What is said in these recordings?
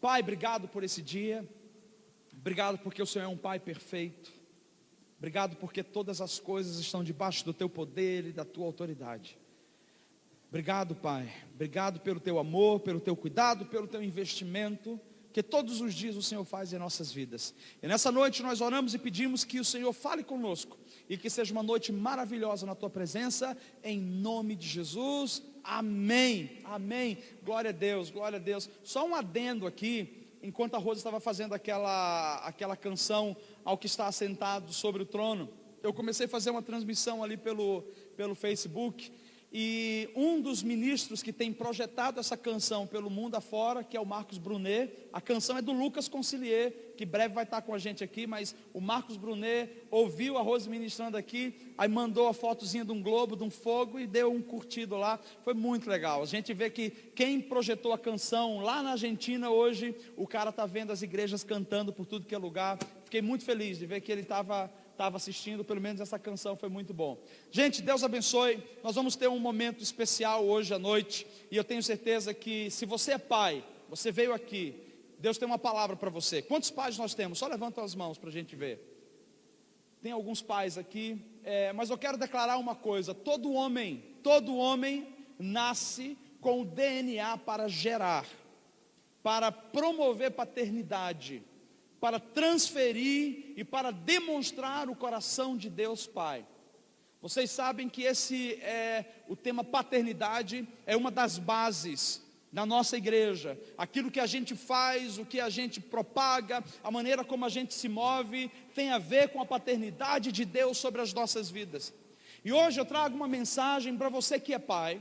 Pai, obrigado por esse dia, obrigado porque o Senhor é um Pai perfeito, obrigado porque todas as coisas estão debaixo do Teu poder e da Tua autoridade. Obrigado, Pai, obrigado pelo Teu amor, pelo Teu cuidado, pelo Teu investimento, que todos os dias o Senhor faz em nossas vidas. E nessa noite nós oramos e pedimos que o Senhor fale conosco, e que seja uma noite maravilhosa na Tua presença, em nome de Jesus, amém, amém, glória a Deus, glória a Deus. Só um adendo aqui, enquanto a Rosa estava fazendo aquela canção, ao que está assentado sobre o trono, eu comecei a fazer uma transmissão ali pelo Facebook, e um dos ministros que tem projetado essa canção pelo mundo afora, que é o Marcos Brunet, a canção é do Lucas Concilier, que breve vai estar com a gente aqui, mas o Marcos Brunet ouviu a Rose ministrando aqui, aí mandou a fotozinha de um globo, de um fogo, e deu um curtido lá, foi muito legal. A gente vê que quem projetou a canção lá na Argentina hoje, o cara está vendo as igrejas cantando por tudo que é lugar. Fiquei muito feliz de ver que ele estava assistindo, pelo menos essa canção foi muito bom. Gente, Deus abençoe. Nós vamos ter um momento especial hoje à noite, e eu tenho certeza que se você é pai, você veio aqui, Deus tem uma palavra para você. Quantos pais nós temos? Só levanta as mãos para a gente ver. Tem alguns pais aqui, mas eu quero declarar uma coisa: todo homem nasce com o DNA para gerar, para promover paternidade, para transferir e para demonstrar o coração de Deus Pai. Vocês sabem que o tema paternidade é uma das bases na nossa igreja. Aquilo que a gente faz, o que a gente propaga, a maneira como a gente se move, tem a ver com a paternidade de Deus sobre as nossas vidas. E hoje eu trago uma mensagem para você que é pai,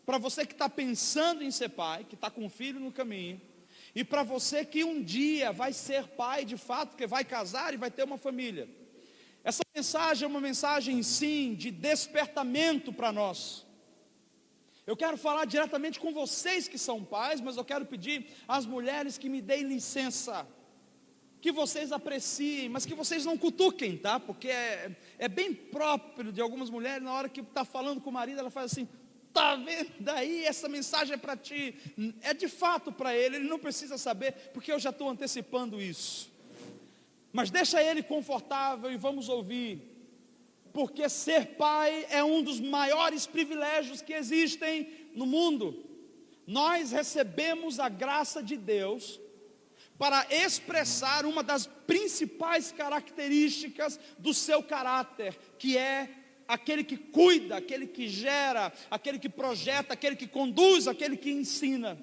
para você que está pensando em ser pai, que está com um filho no caminho, e para você que um dia vai ser pai de fato, que vai casar e vai ter uma família. Essa mensagem é uma mensagem sim de despertamento para nós. Eu quero falar diretamente com vocês que são pais, mas eu quero pedir às mulheres que me deem licença, que vocês apreciem, mas que vocês não cutuquem, tá? Porque é bem próprio de algumas mulheres, na hora que está falando com o marido, ela faz assim: tá vendo aí, essa mensagem é para ti. É de fato para ele não precisa saber, porque eu já estou antecipando isso. Mas deixa ele confortável e vamos ouvir. Porque ser pai é um dos maiores privilégios que existem no mundo. Nós recebemos a graça de Deus para expressar uma das principais características do seu caráter, que é aquele que cuida, aquele que gera, aquele que projeta, aquele que conduz, aquele que ensina.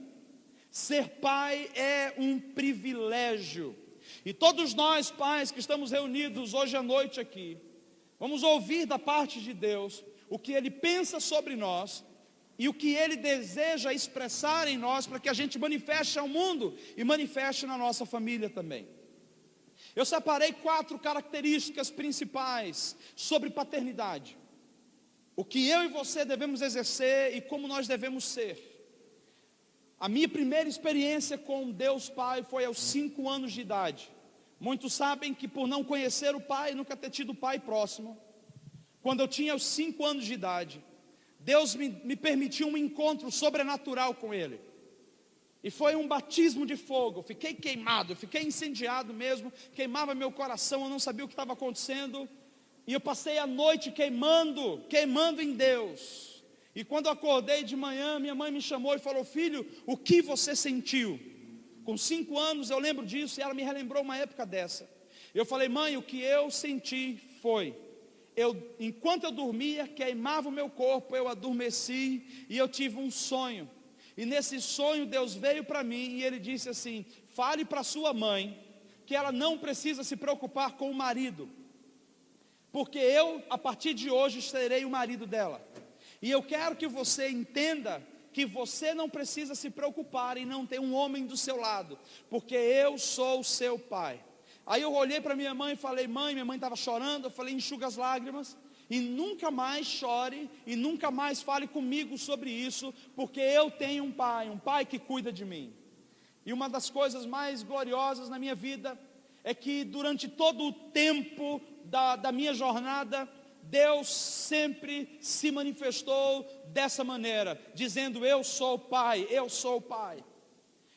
Ser pai é um privilégio. E todos nós, pais, que estamos reunidos hoje à noite aqui, vamos ouvir da parte de Deus o que Ele pensa sobre nós e o que Ele deseja expressar em nós, para que a gente manifeste ao mundo e manifeste na nossa família também. Eu separei 4 características principais sobre paternidade. O que eu e você devemos exercer e como nós devemos ser. A minha primeira experiência com Deus Pai foi aos 5 anos de idade. Muitos sabem que por não conhecer o Pai, nunca ter tido pai próximo, quando eu tinha os 5 anos de idade, Deus me permitiu um encontro sobrenatural com Ele. E foi um batismo de fogo. Eu fiquei queimado, eu fiquei incendiado mesmo, queimava meu coração, eu não sabia o que estava acontecendo. E eu passei a noite queimando em Deus. E quando eu acordei de manhã, minha mãe me chamou e falou: filho, o que você sentiu? Com 5 anos eu lembro disso, e ela me relembrou uma época dessa. Eu falei: mãe, o que eu senti foi, enquanto eu dormia, queimava o meu corpo, eu adormeci, e eu tive um sonho. E nesse sonho Deus veio para mim e Ele disse assim: fale para sua mãe que ela não precisa se preocupar com o marido, porque eu, a partir de hoje, serei o marido dela. E eu quero que você entenda que você não precisa se preocupar em não ter um homem do seu lado, porque eu sou o seu pai. Aí eu olhei para minha mãe e falei: mãe, minha mãe estava chorando. Eu falei: enxuga as lágrimas e nunca mais chore e nunca mais fale comigo sobre isso, porque eu tenho um pai que cuida de mim. E uma das coisas mais gloriosas na minha vida é que durante todo o tempo da minha jornada, Deus sempre se manifestou dessa maneira, dizendo: eu sou o Pai, eu sou o Pai.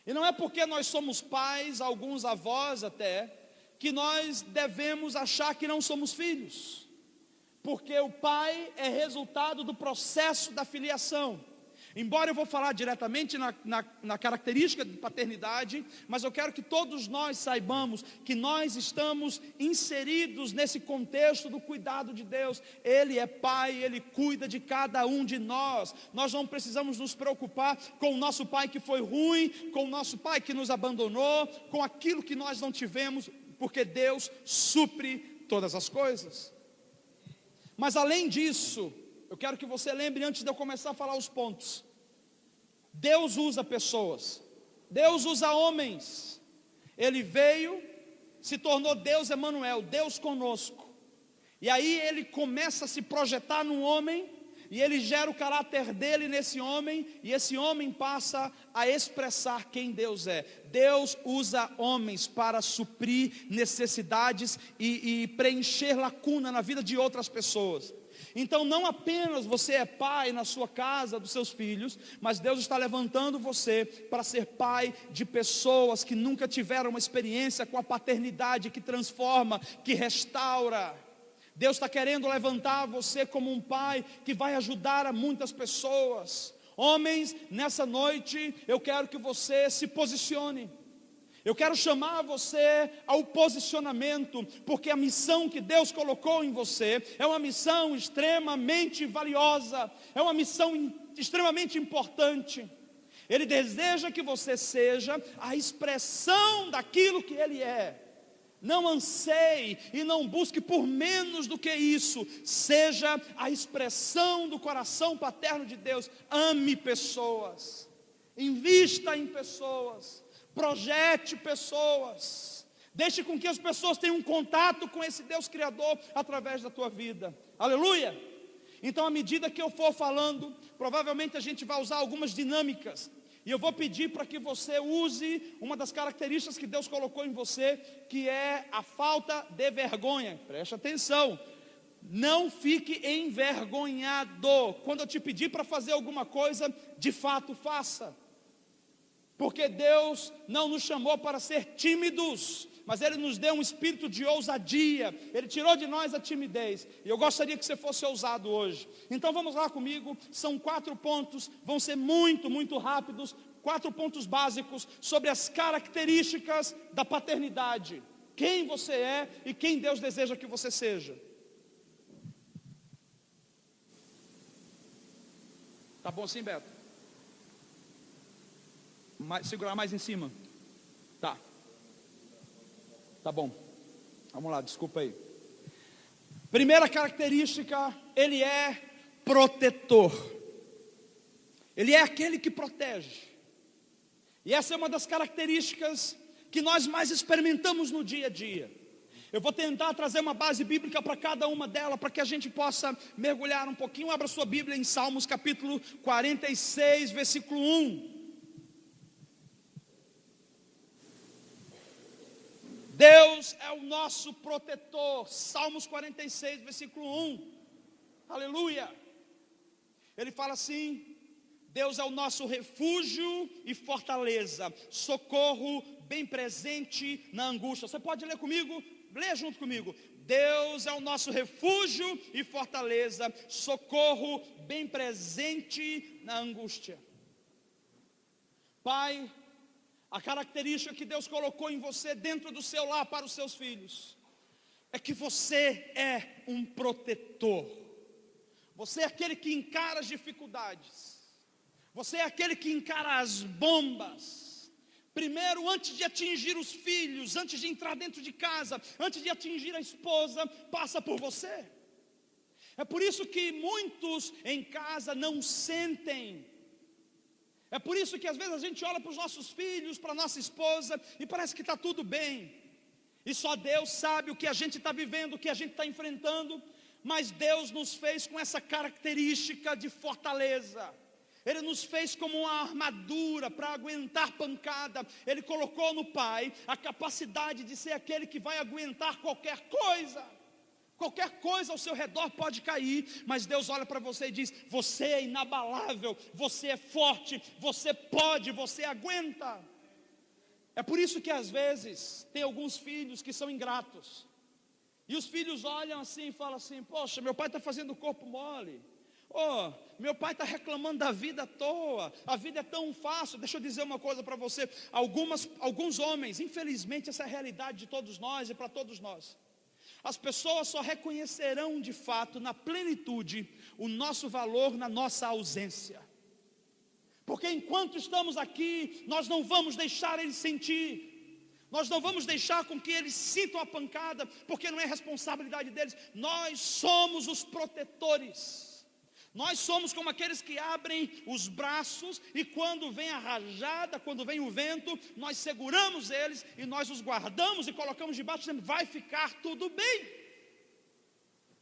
E não é porque nós somos pais, alguns avós até, que nós devemos achar que não somos filhos, porque o pai é resultado do processo da filiação. Embora eu vou falar diretamente na característica de paternidade, mas eu quero que todos nós saibamos que nós estamos inseridos nesse contexto do cuidado de Deus. Ele é Pai, Ele cuida de cada um de nós. Nós não precisamos nos preocupar com o nosso pai que foi ruim, com o nosso pai que nos abandonou, com aquilo que nós não tivemos, porque Deus supre todas as coisas. Mas além disso, eu quero que você lembre, antes de eu começar a falar os pontos, Deus usa pessoas, Deus usa homens. Ele veio, se tornou Deus Emanuel, Deus conosco. E aí ele começa a se projetar num homem, e ele gera o caráter dele nesse homem, e esse homem passa a expressar quem Deus é. Deus usa homens para suprir necessidades e preencher lacuna na vida de outras pessoas. Então não apenas você é pai na sua casa dos seus filhos, mas Deus está levantando você para ser pai de pessoas que nunca tiveram uma experiência com a paternidade que transforma, que restaura. Deus está querendo levantar você como um pai que vai ajudar a muitas pessoas. Homens, nessa noite eu quero que você se posicione. Eu quero chamar você ao posicionamento, porque a missão que Deus colocou em você é uma missão extremamente valiosa, é uma missão extremamente importante. Ele deseja que você seja a expressão daquilo que Ele é. Não anseie e não busque por menos do que isso. Seja a expressão do coração paterno de Deus. Ame pessoas, invista em pessoas, projete pessoas, deixe com que as pessoas tenham contato com esse Deus Criador através da tua vida. Aleluia! Então, à medida que eu for falando, provavelmente a gente vai usar algumas dinâmicas, e eu vou pedir para que você use uma das características que Deus colocou em você, que é a falta de vergonha. Preste atenção, não fique envergonhado. Quando eu te pedir para fazer alguma coisa, de fato faça. Porque Deus não nos chamou para ser tímidos, mas Ele nos deu um espírito de ousadia. Ele tirou de nós a timidez, e eu gostaria que você fosse ousado hoje. Então vamos lá comigo, são 4 pontos, vão ser muito rápidos, 4 pontos básicos sobre as características da paternidade. Quem você é e quem Deus deseja que você seja. Tá bom assim, Beto? Segurar mais em cima. Tá bom, vamos lá, desculpa aí. Primeira característica, Ele é protetor. Ele é aquele que protege. E essa é uma das características que nós mais experimentamos no dia a dia. Eu vou tentar trazer uma base bíblica para cada uma delas, para que a gente possa mergulhar um pouquinho. Abra sua Bíblia em Salmos capítulo 46, versículo 1. Deus é o nosso protetor. Salmos 46, versículo 1. Aleluia. Ele fala assim: Deus é o nosso refúgio e fortaleza, socorro bem presente na angústia. Você pode ler comigo? Leia junto comigo. Deus é o nosso refúgio e fortaleza, socorro bem presente na angústia. Pai, a característica que Deus colocou em você dentro do seu lar para os seus filhos é que você é um protetor. Você é aquele que encara as dificuldades. Você é aquele que encara as bombas. Primeiro, antes de atingir os filhos, antes de entrar dentro de casa, antes de atingir a esposa, passa por você. É por isso que muitos em casa não sentem. É por isso que às vezes a gente olha para os nossos filhos, para a nossa esposa, e parece que está tudo bem. E só Deus sabe o que a gente está vivendo, o que a gente está enfrentando. Mas Deus nos fez com essa característica de fortaleza. Ele nos fez como uma armadura para aguentar pancada. Ele colocou no Pai a capacidade de ser aquele que vai aguentar qualquer coisa. Qualquer coisa ao seu redor pode cair, mas Deus olha para você e diz: você é inabalável, você é forte, você pode, você aguenta. É por isso que às vezes tem alguns filhos que são ingratos, e os filhos olham assim e falam assim: poxa, meu pai está fazendo o corpo mole, oh, meu pai está reclamando da vida à toa, a vida é tão fácil. Deixa eu dizer uma coisa para você: alguns homens, infelizmente essa é a realidade de todos nós e para todos nós, as pessoas só reconhecerão de fato, na plenitude, o nosso valor na nossa ausência. Porque enquanto estamos aqui, nós não vamos deixar eles sentir, nós não vamos deixar com que eles sintam a pancada, porque não é responsabilidade deles. Nós somos os protetores. Nós somos como aqueles que abrem os braços e quando vem a rajada, quando vem o vento, nós seguramos eles e nós os guardamos e colocamos debaixo, dizendo: vai ficar tudo bem.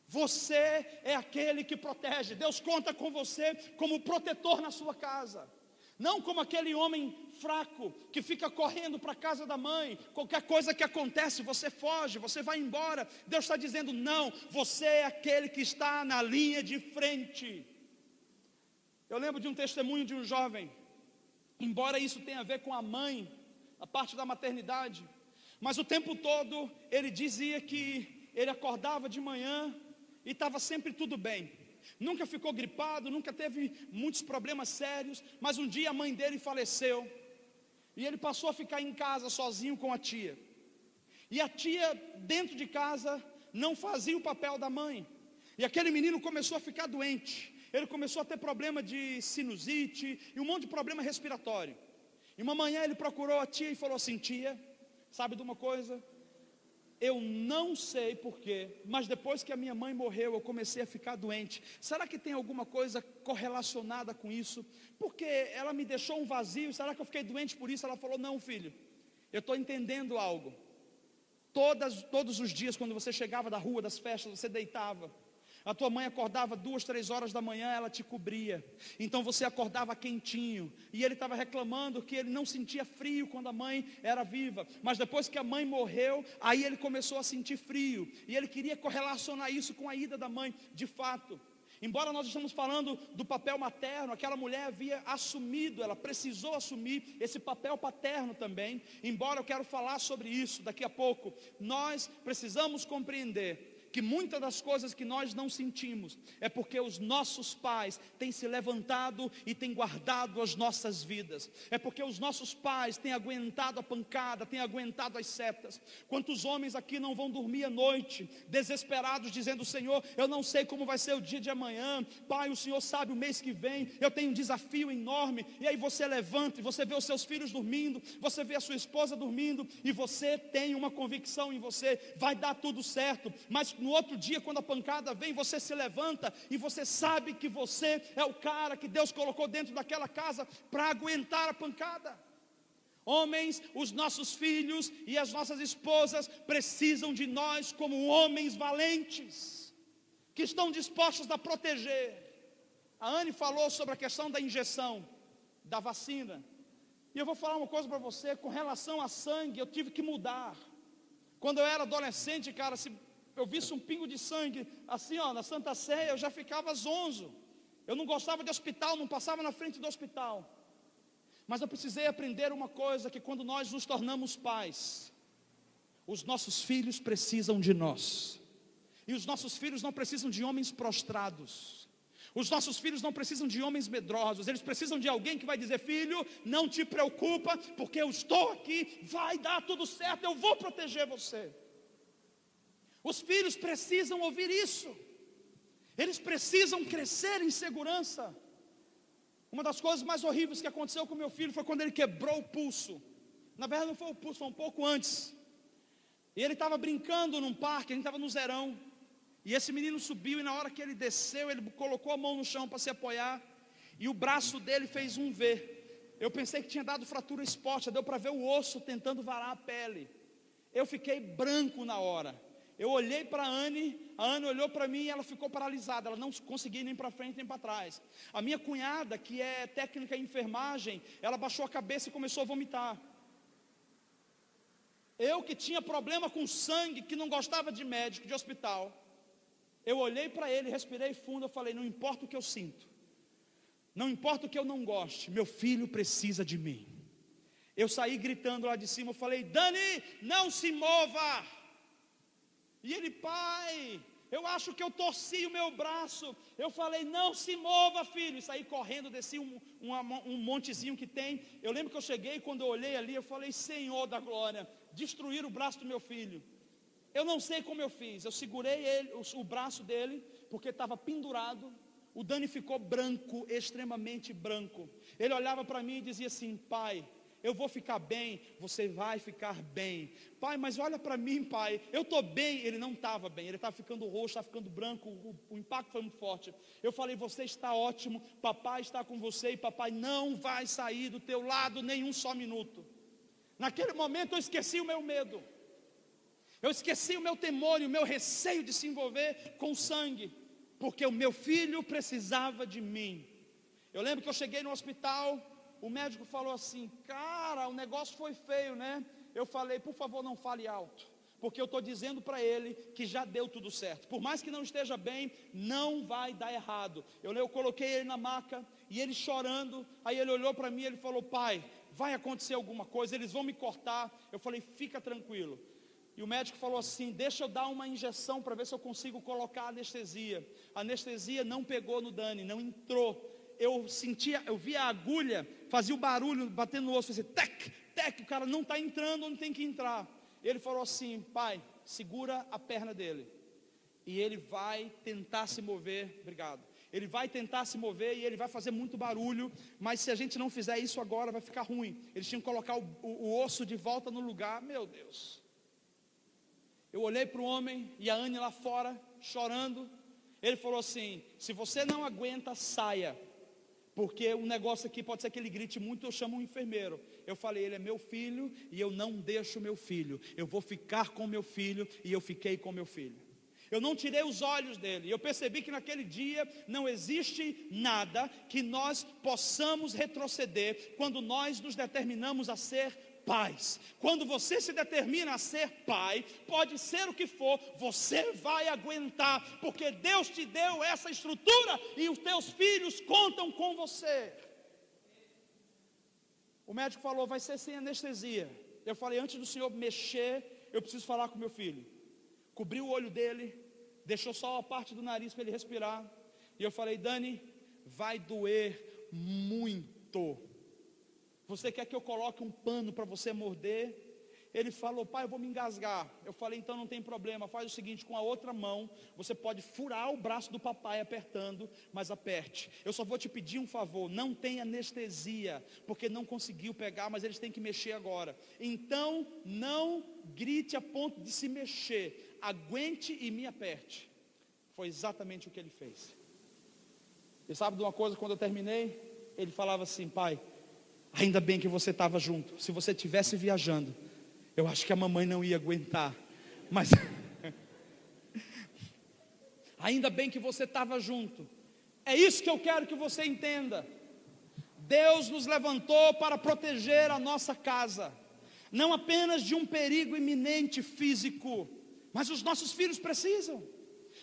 Você é aquele que protege. Deus conta com você como protetor na sua casa. Não como aquele homem fraco que fica correndo para a casa da mãe. Qualquer coisa que acontece, você foge, você vai embora. Deus está dizendo: não, você é aquele que está na linha de frente. Eu lembro de um testemunho de um jovem, embora isso tenha a ver com a mãe, a parte da maternidade, mas o tempo todo ele dizia que ele acordava de manhã e estava sempre tudo bem. Nunca ficou gripado, nunca teve muitos problemas sérios, mas um dia a mãe dele faleceu, e ele passou a ficar em casa sozinho com a tia, e a tia dentro de casa não fazia o papel da mãe, e aquele menino começou a ficar doente, ele começou a ter problema de sinusite, e um monte de problema respiratório, e uma manhã ele procurou a tia e falou assim: tia, sabe de uma coisa? Eu não sei porquê, mas depois que a minha mãe morreu, eu comecei a ficar doente. Será que tem alguma coisa correlacionada com isso? Porque ela me deixou um vazio, será que eu fiquei doente por isso? Ela falou: não, filho, eu estou entendendo algo. Todos os dias, quando você chegava da rua, das festas, você deitava. A tua mãe acordava 2, 3 horas da manhã, ela te cobria. Então você acordava quentinho. E ele estava reclamando que ele não sentia frio quando a mãe era viva. Mas depois que a mãe morreu, aí ele começou a sentir frio. E ele queria correlacionar isso com a ida da mãe. De fato, embora nós estamos falando do papel materno, aquela mulher havia assumido, ela precisou assumir esse papel paterno também. Embora eu quero falar sobre isso daqui a pouco, nós precisamos compreender que muitas das coisas que nós não sentimos é porque os nossos pais têm se levantado e têm guardado as nossas vidas. É porque os nossos pais têm aguentado a pancada, têm aguentado as setas. Quantos homens aqui não vão dormir à noite desesperados, dizendo: Senhor, eu não sei como vai ser o dia de amanhã. Pai, o Senhor sabe o mês que vem, eu tenho um desafio enorme. E aí você levanta e você vê os seus filhos dormindo, você vê a sua esposa dormindo, e você tem uma convicção em você: vai dar tudo certo. Mas no outro dia, quando a pancada vem, você se levanta e você sabe que você é o cara que Deus colocou dentro daquela casa para aguentar a pancada. Homens, os nossos filhos e as nossas esposas precisam de nós como homens valentes, que estão dispostos a proteger. A Anne falou sobre a questão da injeção, da vacina, e eu vou falar uma coisa para você, com relação a sangue, eu tive que mudar. Quando eu era adolescente, cara, se eu visse um pingo de sangue, assim ó, na Santa Ceia, eu já ficava zonzo. Eu não gostava de hospital, não passava na frente do hospital. Mas eu precisei aprender uma coisa, que quando nós nos tornamos pais, os nossos filhos precisam de nós. E os nossos filhos não precisam de homens prostrados. Os nossos filhos não precisam de homens medrosos. Eles precisam de alguém que vai dizer: filho, não te preocupa, porque eu estou aqui, vai dar tudo certo, eu vou proteger você. Os filhos precisam ouvir isso. Eles precisam crescer em segurança. Uma das coisas mais horríveis que aconteceu com meu filho foi quando ele quebrou o pulso. Na verdade não foi o pulso, foi um pouco antes. E ele estava brincando num parque, a gente estava no Zerão. E esse menino subiu, e na hora que ele desceu, ele colocou a mão no chão para se apoiar, e o braço dele fez um V. Eu pensei que tinha dado fratura exposta, deu para ver o osso tentando varar a pele. Eu fiquei branco na hora. Eu olhei para a Anne olhou para mim e ela ficou paralisada, ela não conseguia ir nem para frente nem para trás. A minha cunhada, que é técnica em enfermagem, ela baixou a cabeça e começou a vomitar. Eu que tinha problema com sangue, que não gostava de médico, de hospital, Eu olhei para ele, respirei fundo, eu falei, não importa o que eu sinto, não importa o que eu não goste, meu filho precisa de mim. Eu saí gritando lá de cima, eu falei, Dani, não se mova. E ele, pai, eu acho que eu torci o meu braço. Eu falei, não se mova, filho. E saí correndo, desci um montezinho que tem. Eu lembro que eu cheguei, quando eu olhei ali, eu falei, Senhor da glória, destruir o braço do meu filho. Eu não sei como eu fiz, eu segurei o braço dele, porque estava pendurado. O Dani ficou branco, extremamente branco. Ele olhava para mim e dizia assim, pai, eu vou ficar bem, você vai ficar bem. Pai, mas olha para mim, pai, eu estou bem. Ele não estava bem, ele estava ficando roxo, estava ficando branco, o impacto foi muito forte. Eu falei, você está ótimo, papai está com você e papai não vai sair do teu lado nem um só minuto. Naquele momento eu esqueci o meu medo. Eu esqueci o meu temor e o meu receio de se envolver com sangue, porque o meu filho precisava de mim. Eu lembro que eu cheguei no hospital, o médico falou assim, cara, o negócio foi feio, né? Eu falei, por favor, não fale alto, porque eu estou dizendo para ele que já deu tudo certo. Por mais que não esteja bem, não vai dar errado. Eu coloquei ele na maca, e ele chorando, aí ele olhou para mim e ele falou, pai, vai acontecer alguma coisa, eles vão me cortar. Eu falei, fica tranquilo. E o médico falou assim, deixa eu dar uma injeção para ver se eu consigo colocar anestesia. A anestesia não pegou no Dani, não entrou. Eu via a agulha, fazia o barulho, batendo no osso, fazia tec, tec, o cara não está entrando onde tem que entrar. Ele falou assim, pai, segura a perna dele, e ele vai tentar se mover, obrigado. Ele vai tentar se mover e ele vai fazer muito barulho, mas se a gente não fizer isso agora, vai ficar ruim. Eles tinham que colocar o osso de volta no lugar, meu Deus. Eu olhei para o homem e a Anne lá fora, chorando. Ele falou assim, se você não aguenta, saia, porque o negócio aqui pode ser que ele grite muito, eu chamo um enfermeiro. Eu falei, ele é meu filho e eu não deixo meu filho, eu vou ficar com meu filho, e eu fiquei com meu filho. Eu não tirei os olhos dele. Eu percebi que naquele dia não existe nada que nós possamos retroceder quando nós nos determinamos a ser pais. Quando você se determina a ser pai, pode ser o que for, você vai aguentar, porque Deus te deu essa estrutura e os teus filhos contam com você. O médico falou, vai ser sem anestesia. Eu falei, antes do senhor mexer, eu preciso falar com meu filho. Cobriu o olho dele, deixou só a parte do nariz para ele respirar. E eu falei, Dani, vai doer muito. Você quer que eu coloque um pano para você morder? Ele falou, pai, eu vou me engasgar. Eu falei, então não tem problema, faz o seguinte, com a outra mão, você pode furar o braço do papai apertando, mas aperte. Eu só vou te pedir um favor, não tem anestesia, porque não conseguiu pegar, mas eles têm que mexer agora. Então, não grite a ponto de se mexer, aguente e me aperte. Foi exatamente o que ele fez. E sabe de uma coisa, quando eu terminei, ele falava assim, pai, ainda bem que você estava junto. Se você estivesse viajando, eu acho que a mamãe não ia aguentar. Mas ainda bem que você estava junto. É isso que eu quero que você entenda. Deus nos levantou para proteger a nossa casa, não apenas de um perigo iminente físico, mas os nossos filhos precisam.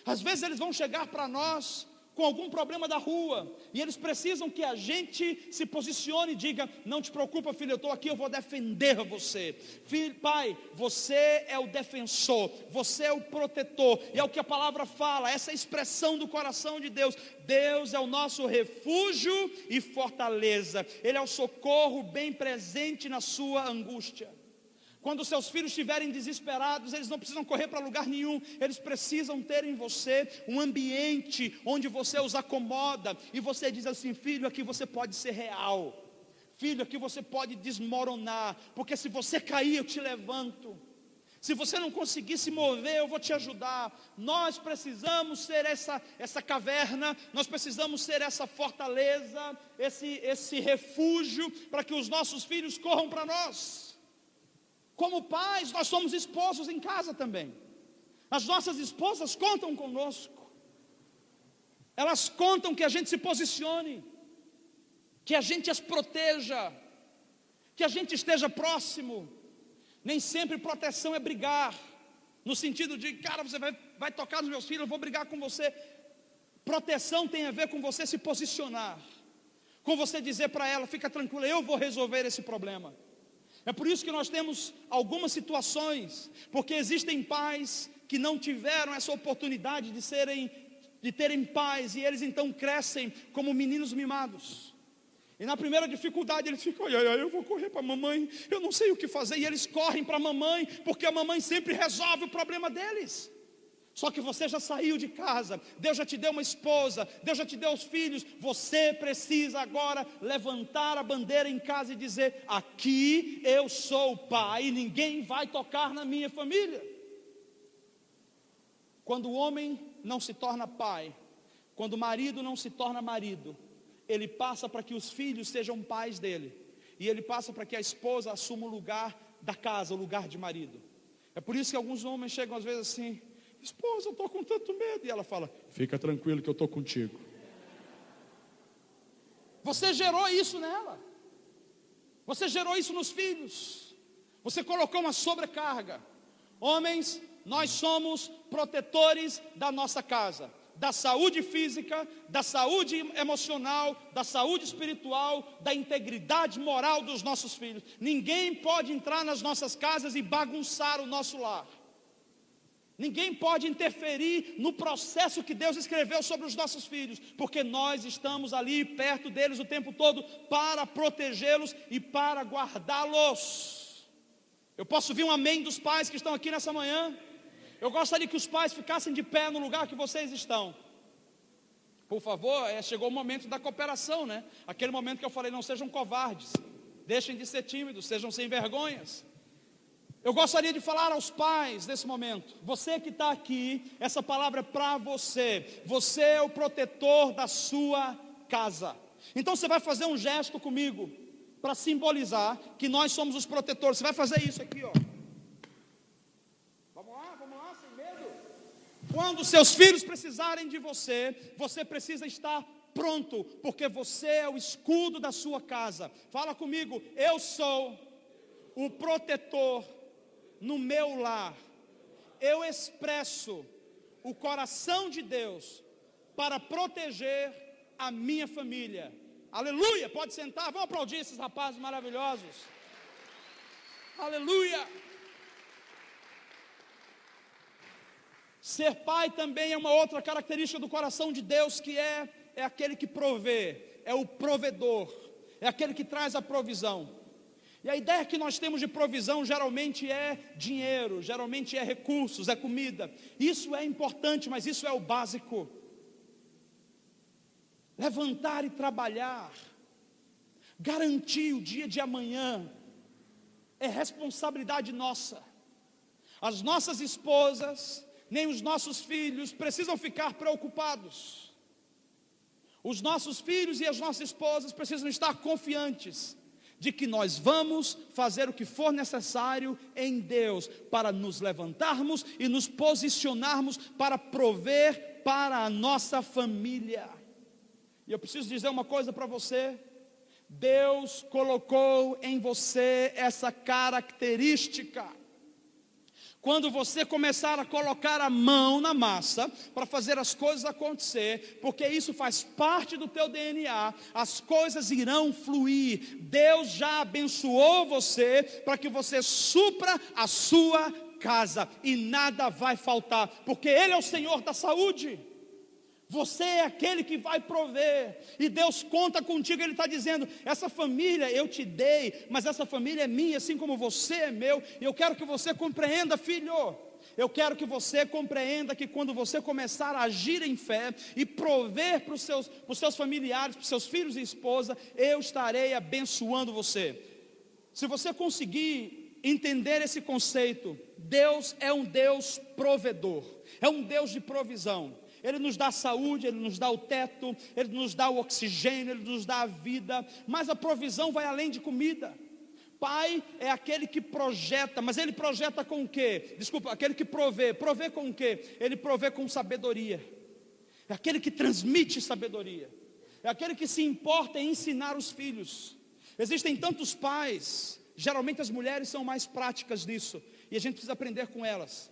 Às vezes eles vão chegar para nós com algum problema da rua, e eles precisam que a gente se posicione e diga, não te preocupa, filho, eu estou aqui, eu vou defender você. Filho, pai, você é o defensor, você é o protetor, e é o que a palavra fala, essa expressão do coração de Deus. Deus é o nosso refúgio e fortaleza, Ele é o socorro bem presente na sua angústia. Quando seus filhos estiverem desesperados, eles não precisam correr para lugar nenhum, eles precisam ter em você um ambiente onde você os acomoda, e você diz assim, filho, aqui você pode ser real, filho, aqui você pode desmoronar, porque se você cair eu te levanto, se você não conseguir se mover eu vou te ajudar. Nós precisamos ser essa caverna, nós precisamos ser essa fortaleza, esse refúgio, para que os nossos filhos corram para nós. Como pais, nós somos esposos em casa também. As nossas esposas contam conosco. Elas contam que a gente se posicione, que a gente as proteja, que a gente esteja próximo. Nem sempre proteção é brigar, no sentido de, cara, você vai tocar nos meus filhos, eu vou brigar com você. Proteção tem a ver com você se posicionar, com você dizer para ela: fica tranquila, eu vou resolver esse problema. É por isso que nós temos algumas situações, porque existem pais que não tiveram essa oportunidade de terem pais, e eles então crescem como meninos mimados. E na primeira dificuldade eles ficam: ai, eu vou correr para a mamãe, eu não sei o que fazer. E eles correm para a mamãe, porque a mamãe sempre resolve o problema deles. Só que você já saiu de casa, Deus já te deu uma esposa, Deus já te deu os filhos. Você precisa agora levantar a bandeira em casa e dizer: aqui eu sou o pai, e ninguém vai tocar na minha família. Quando o homem não se torna pai, quando o marido não se torna marido, ele passa para que os filhos sejam pais dele, e ele passa para que a esposa assuma o lugar da casa, o lugar de marido. É por isso que alguns homens chegam às vezes assim: esposa, eu estou com tanto medo. E ela fala: fica tranquilo que eu estou contigo. Você gerou isso nela, você gerou isso nos filhos, você colocou uma sobrecarga. Homens, nós somos protetores da nossa casa, da saúde física, da saúde emocional, da saúde espiritual, da integridade moral dos nossos filhos. Ninguém pode entrar nas nossas casas e bagunçar o nosso lar. Ninguém pode interferir no processo que Deus escreveu sobre os nossos filhos, porque nós estamos ali perto deles o tempo todo para protegê-los e para guardá-los. Eu posso ouvir um amém dos pais que estão aqui nessa manhã? Eu gostaria que os pais ficassem de pé no lugar que vocês estão. Por favor, chegou o momento da cooperação, né? Aquele momento que eu falei: não sejam covardes, deixem de ser tímidos, sejam sem vergonhas. Eu gostaria de falar aos pais nesse momento: você que está aqui, essa palavra é para você. Você é o protetor da sua casa. Então você vai fazer um gesto comigo, para simbolizar que nós somos os protetores. Você vai fazer isso aqui, ó. Vamos lá, sem medo. Quando seus filhos precisarem de você, você precisa estar pronto, porque você é o escudo da sua casa. Fala comigo: eu sou o protetor no meu lar. Eu expresso o coração de Deus para proteger a minha família. Aleluia, pode sentar, vamos aplaudir esses rapazes maravilhosos. Aleluia. Ser pai também é uma outra característica do coração de Deus, que é aquele que provê, é o provedor, é aquele que traz a provisão. E a ideia que nós temos de provisão geralmente é dinheiro, geralmente é recursos, é comida. Isso é importante, mas isso é o básico. Levantar e trabalhar, garantir o dia de amanhã, é responsabilidade nossa. As nossas esposas, nem os nossos filhos precisam ficar preocupados. Os nossos filhos e as nossas esposas precisam estar confiantes de que nós vamos fazer o que for necessário em Deus, para nos levantarmos e nos posicionarmos para prover para a nossa família. E eu preciso dizer uma coisa para você: Deus colocou em você essa característica. Quando você começar a colocar a mão na massa para fazer as coisas acontecer, porque isso faz parte do teu DNA, as coisas irão fluir. Deus já abençoou você para que você supra a sua casa e nada vai faltar, porque Ele é o Senhor da saúde. Você é aquele que vai prover, e Deus conta contigo. Ele está dizendo: essa família eu te dei, mas essa família é minha, assim como você é meu. E eu quero que você compreenda, filho, eu quero que você compreenda que quando você começar a agir em fé e prover para os seus familiares, para os seus filhos e esposa, eu estarei abençoando você. Se você conseguir entender esse conceito, Deus é um Deus provedor, é um Deus de provisão. Ele nos dá saúde, Ele nos dá o teto, Ele nos dá o oxigênio, Ele nos dá a vida, mas a provisão vai além de comida. Pai é aquele que projeta, mas Ele projeta com o quê? Desculpa, aquele que provê com o quê? Ele provê com sabedoria, é aquele que transmite sabedoria, é aquele que se importa em ensinar os filhos. Existem tantos pais, geralmente as mulheres são mais práticas nisso, e a gente precisa aprender com elas.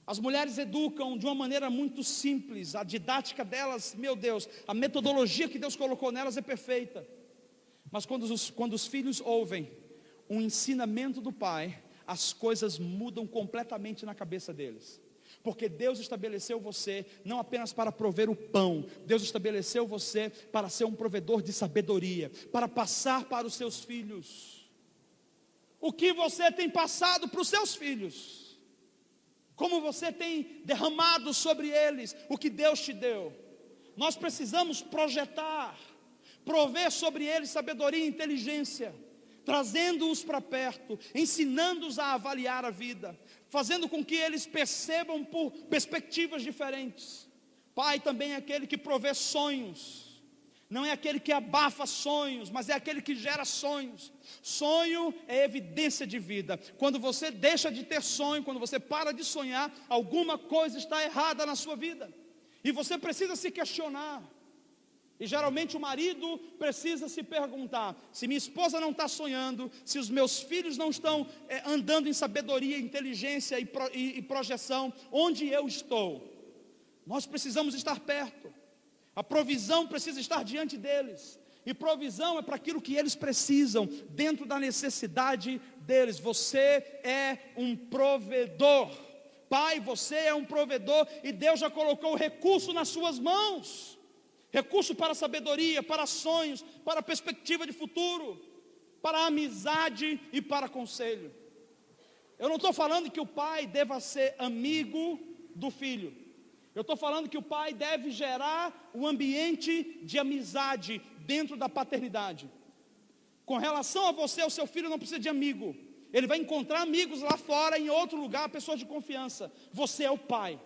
As mulheres educam de uma maneira muito simples, a didática delas, meu Deus, a metodologia que Deus colocou nelas é perfeita. Mas quando os filhos ouvem um ensinamento do pai, as coisas mudam completamente na cabeça deles. Porque Deus estabeleceu você não apenas para prover o pão, Deus estabeleceu você para ser um provedor de sabedoria, para passar para os seus filhos o que você tem passado para os seus filhos. Como você tem derramado sobre eles o que Deus te deu. Nós precisamos projetar, prover sobre eles sabedoria e inteligência, trazendo-os para perto, ensinando-os a avaliar a vida, fazendo com que eles percebam por perspectivas diferentes. Pai também é aquele que provê sonhos. Não é aquele que abafa sonhos, mas é aquele que gera sonhos. Sonho é evidência de vida. Quando você deixa de ter sonho, quando você para de sonhar, alguma coisa está errada na sua vida. E você precisa se questionar. E geralmente o marido precisa se perguntar: se minha esposa não está sonhando, se os meus filhos não estão andando em sabedoria, inteligência e projeção, onde eu estou? Nós precisamos estar perto. A provisão precisa estar diante deles. E provisão é para aquilo que eles precisam, dentro da necessidade deles. Você é um provedor. Pai, você é um provedor. E Deus já colocou o recurso nas suas mãos. Recurso para sabedoria, para sonhos, para perspectiva de futuro, para amizade e para conselho. Eu não estou falando que o pai deva ser amigo do filho. Eu estou falando que o pai deve gerar um ambiente de amizade dentro da paternidade. Com relação a você, o seu filho não precisa de amigo. Ele vai encontrar amigos lá fora, em outro lugar, pessoas de confiança. Você é o pai.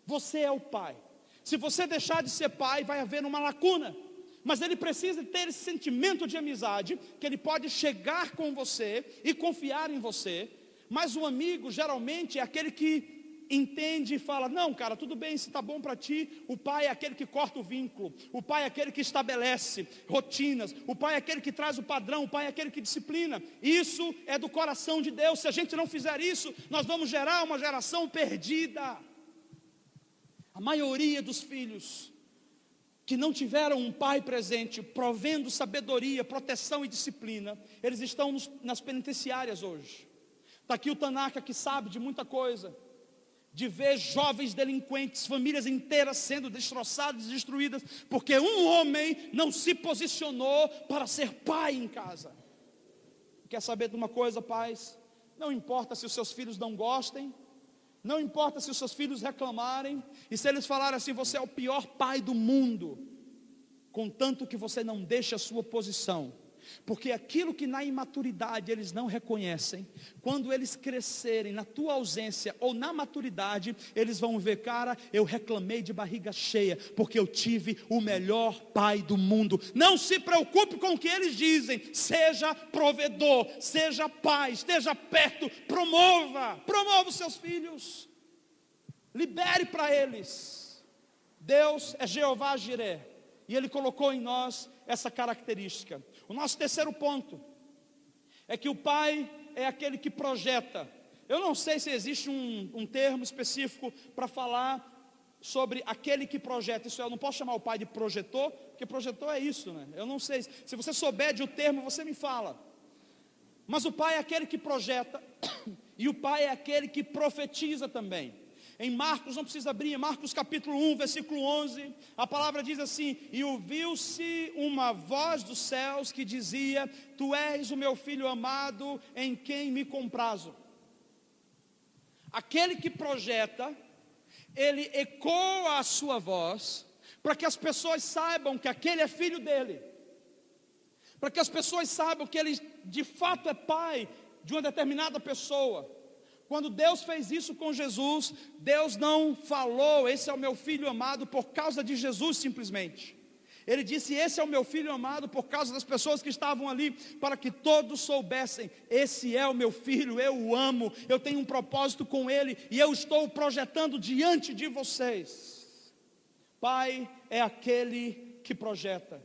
Você é o pai. Se você deixar de ser pai, vai haver uma lacuna. Mas ele precisa ter esse sentimento de amizade, que ele pode chegar com você e confiar em você. Mas o amigo, geralmente, é aquele que entende e fala: não, cara, tudo bem, se está bom para ti. O pai é aquele que corta o vínculo. O pai é aquele que estabelece rotinas. O pai é aquele que traz o padrão. O pai é aquele que disciplina. Isso é do coração de Deus. Se a gente não fizer isso, nós vamos gerar uma geração perdida. A maioria dos filhos que não tiveram um pai presente, provendo sabedoria, proteção e disciplina, eles estão nas penitenciárias hoje. Está aqui o Tanaka, que sabe de muita coisa, de ver jovens delinquentes, famílias inteiras sendo destroçadas e destruídas, porque um homem não se posicionou para ser pai em casa. Quer saber de uma coisa, pais? Não importa se os seus filhos não gostem, não importa se os seus filhos reclamarem, e se eles falarem assim: você é o pior pai do mundo, contanto que você não deixe a sua posição. Porque aquilo que na imaturidade eles não reconhecem, quando eles crescerem na tua ausência ou na maturidade, eles vão ver: cara, eu reclamei de barriga cheia, porque eu tive o melhor pai do mundo. Não se preocupe com o que eles dizem, seja provedor, seja pai, esteja perto, promova os seus filhos, libere para eles. Deus é Jeová Jiré, e Ele colocou em nós essa característica. O nosso terceiro ponto é que o pai é aquele que projeta. Eu não sei se existe um termo específico para falar sobre aquele que projeta. Isso eu não posso chamar o pai de projetor, porque projetor é isso, né? Eu não sei. Se você souber de um termo, você me fala. Mas o pai é aquele que projeta, e o pai é aquele que profetiza também. Em Marcos, não precisa abrir, em Marcos capítulo 1, versículo 11, a palavra diz assim: e ouviu-se uma voz dos céus que dizia: tu és o meu filho amado, em quem me comprazo. Aquele que projeta, ele ecoa a sua voz, para que as pessoas saibam que aquele é filho dele, para que as pessoas saibam que ele de fato é pai de uma determinada pessoa. Quando Deus fez isso com Jesus, Deus não falou: esse é o meu filho amado, por causa de Jesus simplesmente. Ele disse: esse é o meu filho amado, por causa das pessoas que estavam ali, para que todos soubessem: esse é o meu filho, eu o amo, eu tenho um propósito com ele, e eu estou projetando diante de vocês. Pai é aquele que projeta,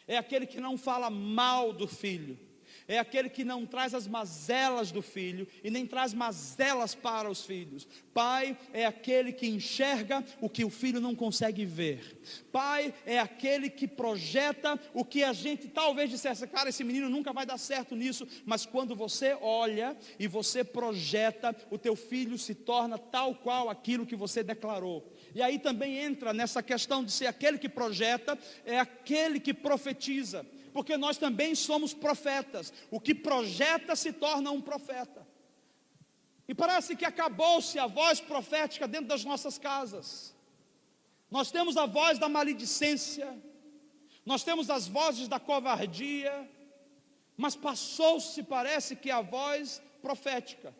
é aquele que não fala mal do filho, É aquele que não traz as mazelas do filho e nem traz mazelas para os filhos. Pai é aquele que enxerga o que o filho não consegue ver. Pai é aquele que projeta o que a gente talvez dissesse: cara, esse menino nunca vai dar certo nisso. Mas quando você olha e você projeta, o teu filho se torna tal qual aquilo que você declarou. E aí também entra nessa questão de ser aquele que projeta, é aquele que profetiza. Porque nós também somos profetas. O que projeta se torna um profeta. E parece que acabou-se a voz profética dentro das nossas casas. Nós temos a voz da maledicência, nós temos as vozes da covardia, mas passou-se, parece que a voz profética.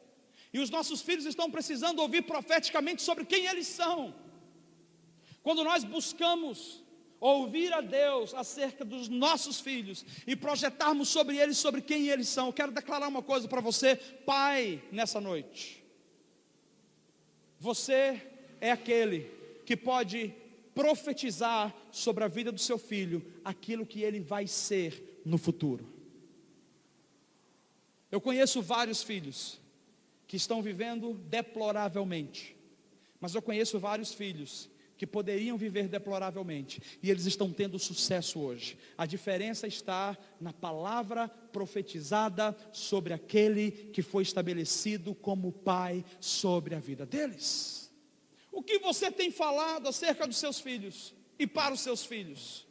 E os nossos filhos estão precisando ouvir profeticamente sobre quem eles são. Quando nós buscamos ouvir a Deus acerca dos nossos filhos e projetarmos sobre eles, sobre quem eles são, eu quero declarar uma coisa para você, pai, nessa noite. Você é aquele que pode profetizar sobre a vida do seu filho aquilo que ele vai ser no futuro. Eu conheço vários filhos que estão vivendo deploravelmente, mas eu conheço vários filhos que poderiam viver deploravelmente, e eles estão tendo sucesso hoje. A diferença está na palavra profetizada sobre aquele que foi estabelecido como pai sobre a vida deles. O que você tem falado acerca dos seus filhos e para os seus filhos?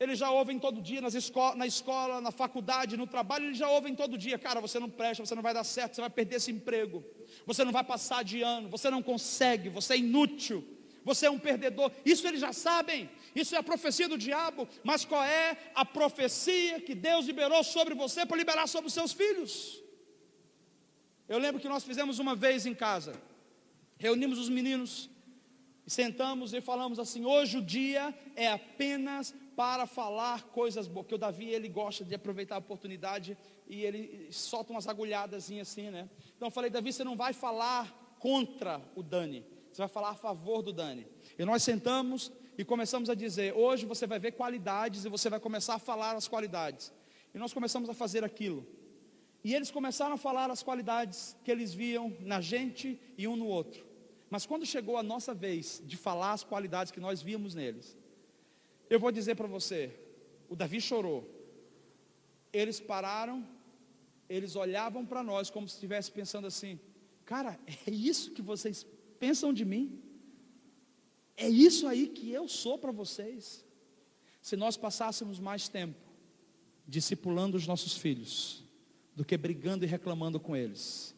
Eles já ouvem todo dia na escola, na faculdade, no trabalho, eles já ouvem todo dia: cara, você não presta, você não vai dar certo, você vai perder esse emprego, você não vai passar de ano, você não consegue, você é inútil, você é um perdedor. Isso eles já sabem, isso é a profecia do diabo. Mas qual é a profecia que Deus liberou sobre você para liberar sobre os seus filhos? Eu lembro que nós fizemos uma vez em casa, reunimos os meninos, sentamos e falamos assim: hoje o dia é apenas para falar coisas boas. Porque o Davi, ele gosta de aproveitar a oportunidade e ele solta umas agulhadas assim, né? Então eu falei: Davi, você não vai falar contra o Dani, você vai falar a favor do Dani. E nós sentamos e começamos a dizer: hoje você vai ver qualidades e você vai começar a falar as qualidades. E nós começamos a fazer aquilo. E eles começaram a falar as qualidades que eles viam na gente e um no outro. Mas quando chegou a nossa vez de falar as qualidades que nós víamos neles, eu vou dizer para você, o Davi chorou. Eles pararam, eles olhavam para nós como se estivessem pensando assim: cara, é isso que vocês pensam de mim? É isso aí que eu sou para vocês? Se nós passássemos mais tempo discipulando os nossos filhos do que brigando e reclamando com eles,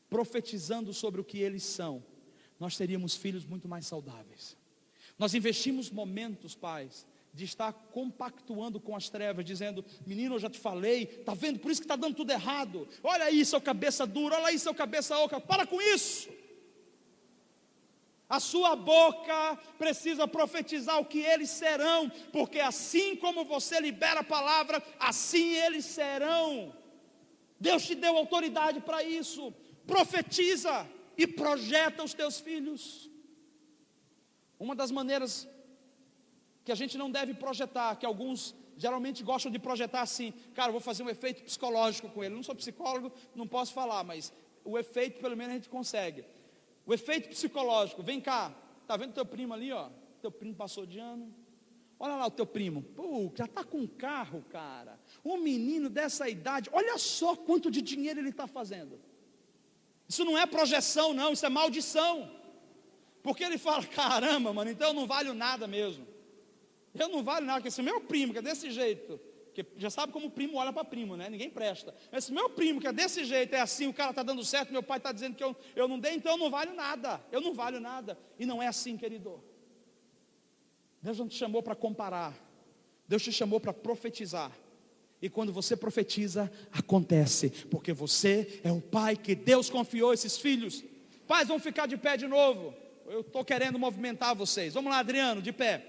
profetizando sobre o que eles são, nós teríamos filhos muito mais saudáveis. Nós investimos momentos, pais, de estar compactuando com as trevas, dizendo: menino, eu já te falei, está vendo, por isso que está dando tudo errado, olha aí seu cabeça dura, olha aí seu cabeça oca, para com isso. A sua boca precisa profetizar o que eles serão, porque assim como você libera a palavra, assim eles serão. Deus te deu autoridade para isso. Profetiza e projeta os teus filhos. Uma das maneiras que a gente não deve projetar, que alguns geralmente gostam de projetar assim: cara, eu vou fazer um efeito psicológico com ele. Eu não sou psicólogo, não posso falar, mas o efeito pelo menos a gente consegue. O efeito psicológico: vem cá, tá vendo teu primo ali, ó? Teu primo passou de ano. Olha lá o teu primo, pô, já está com um carro, cara. Um menino dessa idade, olha só quanto de dinheiro ele está fazendo. Isso não é projeção não, isso é maldição. Porque ele fala: caramba, mano, então eu não valho nada mesmo. Eu não valho nada, porque esse meu primo que é desse jeito, que já sabe como o primo olha para primo, né? Ninguém presta. Esse meu primo que é desse jeito, é assim, o cara está dando certo, meu pai está dizendo que eu não dei, então eu não valho nada. Eu não valho nada. E não é assim, querido. Deus não te chamou para comparar, Deus te chamou para profetizar. E quando você profetiza, acontece, porque você é o pai que Deus confiou esses filhos. Pais, vão ficar de pé de novo. Eu estou querendo movimentar vocês. Vamos lá, Adriano, de pé.